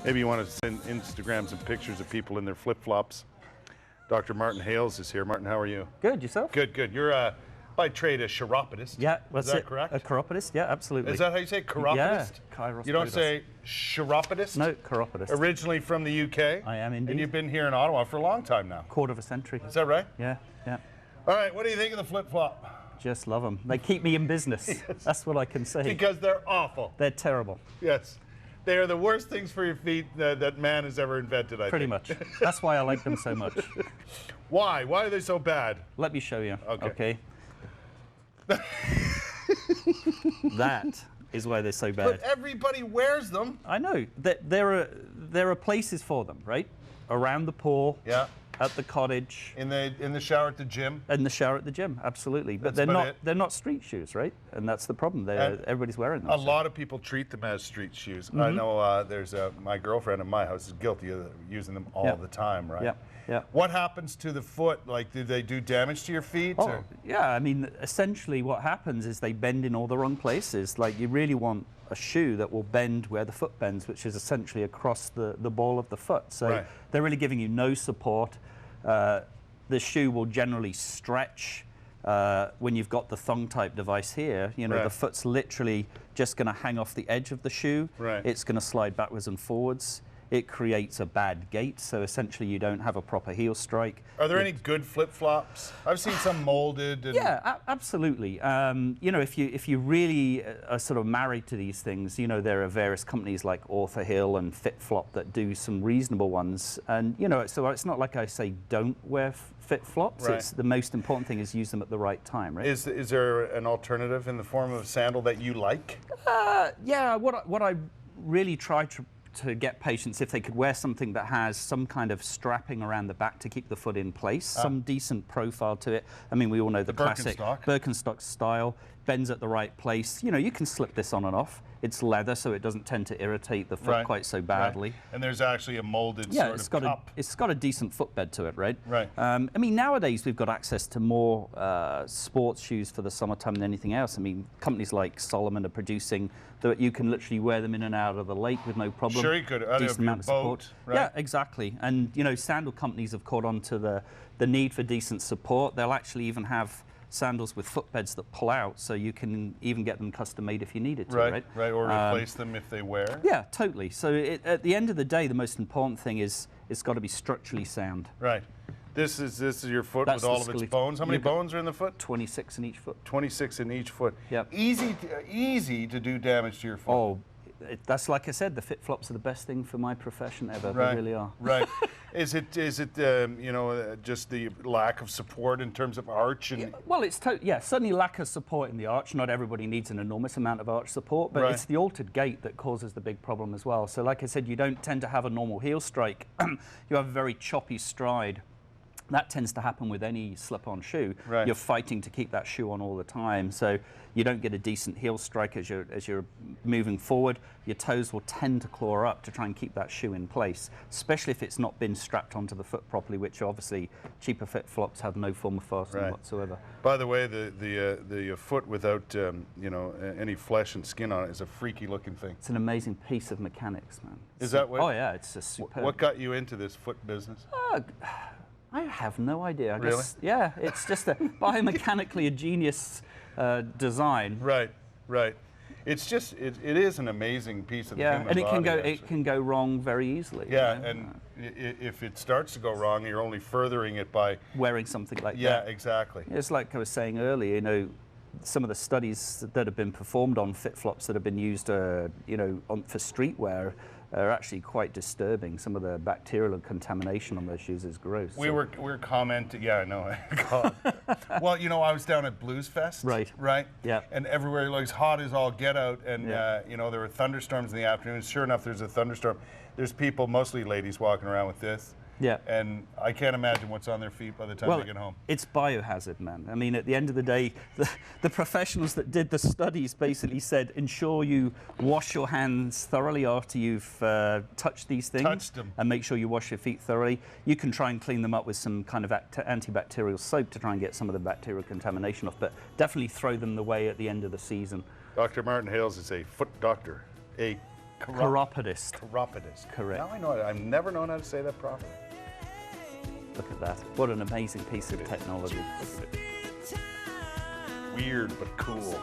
Maybe you want to send Instagrams and pictures of people in their flip-flops. Dr. Martin Hayles is here. Martin, how are you? Good, yourself? Good, good. You're by trade a chiropodist. Yeah, is that correct? A chiropodist, yeah, absolutely. Is that how you say chiropodist? Yeah, chiropodist. You don't say chiropodist? No, chiropodist. Originally from the UK? I am indeed. And you've been here in Ottawa for a long time now. Quarter of a century. Is that right? Yeah, yeah. All right, what do you think of the flip-flop? Just love them. They keep me in business. Yes. That's what I can say. Because they're awful. They're terrible. Yes. They are the worst things for your feet that man has ever invented, I think. Pretty much. That's why I like them so much. Why? Why are they so bad? Let me show you. Okay. That is why they're so bad. But everybody wears them. I know. There are places for them, right? Around the pool. Yeah. At the cottage. In the shower at the gym. In the shower at the gym, absolutely. But they're not street shoes, right? And that's the problem. Everybody's wearing them. A lot of people treat them as street shoes. I know there's my girlfriend in my house is guilty of using them all the time, right? Yeah. Yeah. What happens to the foot? Like, do they do damage to your feet? Oh, or? yeah. I mean, essentially what happens is they bend in all the wrong places. Like, you really want a shoe that will bend where the foot bends, which is essentially across the ball of the foot. So they're really giving you no support. The shoe will generally stretch when you've got the thong type device here. You know, the foot's literally just going to hang off the edge of the shoe. It's going to slide backwards and forwards. It creates a bad gait, so essentially you don't have a proper heel strike. Are there any good flip-flops? I've seen some molded. And yeah, absolutely. You know, if you really are sort of married to these things, you know, there are various companies like Author Hill and FitFlop that do some reasonable ones. And, you know, so it's not like I say don't wear FitFlops. It's the most important thing is use them at the right time, right? Is there an alternative in the form of a sandal that you like? Yeah, what I really try to get patients, if they could wear something that has some kind of strapping around the back to keep the foot in place, some decent profile to it. I mean, we all know the classic Birkenstock style, bends at the right place. You know, you can slip this on and off. It's leather, so it doesn't tend to irritate the foot quite so badly. And there's actually a molded sort of cup. It's got a decent footbed to it, right? Right. I mean, nowadays we've got access to more sports shoes for the summertime than anything else. I mean, companies like Solomon are producing that you can literally wear them in and out of the lake with no problem. Sure, you could. Decent amount of support. Yeah, exactly. And you know, sandal companies have caught on to the need for decent support. They'll actually even have sandals with footbeds that pull out, so you can even get them custom made if you needed to, right? Right, or replace them if they wear. Yeah, totally. So at the end of the day, the most important thing is it's got to be structurally sound. Right. This is your foot with all of its bones. How many bones are in the foot? 26 in each foot. 26 in each foot. Yep. Easy to do damage to your foot. Oh, that's like I said, the FitFlops are the best thing for my profession ever. They really are. Right. Is it you know, just the lack of support in terms of arch? And well, it's certainly lack of support in the arch. Not everybody needs an enormous amount of arch support, but it's the altered gait that causes the big problem as well. So like I said, you don't tend to have a normal heel strike. You have a very choppy stride. That tends to happen with any slip-on shoe. You're fighting to keep that shoe on all the time, so you don't get a decent heel strike as you're moving forward. Your toes will tend to claw up to try and keep that shoe in place, especially if it's not been strapped onto the foot properly, which obviously cheaper FitFlops have no form of fastening whatsoever. By the way, the foot without you know, any flesh and skin on it is a freaky looking thing. It's an amazing piece of mechanics, man. Is that what? Oh yeah, it's just superb. What got you into this foot business? I have no idea. Really? Yeah, it's just biomechanically a genius design. Right. It's just it is an amazing piece of the human body. And it can go wrong very easily. Yeah, you know? And if it starts to go wrong, you're only furthering it by wearing something like that. Yeah, exactly. It's like I was saying earlier. You know, some of the studies that have been performed on FitFlops that have been used, you know, for streetwear, are actually quite disturbing. Some of the bacterial contamination on those shoes is gross. We were commenting. Yeah, I know. God. Well, you know, I was down at Blues Fest. Right. Yeah. And everywhere, like, hot as all get out, and you know, there were thunderstorms in the afternoon. Sure enough, there's a thunderstorm. There's people, mostly ladies, walking around with this. Yeah. And I can't imagine what's on their feet by the time they get home. It's biohazard, man. I mean, at the end of the day, the professionals that did the studies basically said, ensure you wash your hands thoroughly after you've touched these things. Touched them. And make sure you wash your feet thoroughly. You can try and clean them up with some kind of antibacterial soap to try and get some of the bacterial contamination off, but definitely throw them away at the end of the season. Dr. Martin Hayles is a foot doctor, a Chiropodist. Chiropodist. Correct. Now I know it. I've never known how to say that properly. Look at that. What an amazing piece of technology. Weird but cool.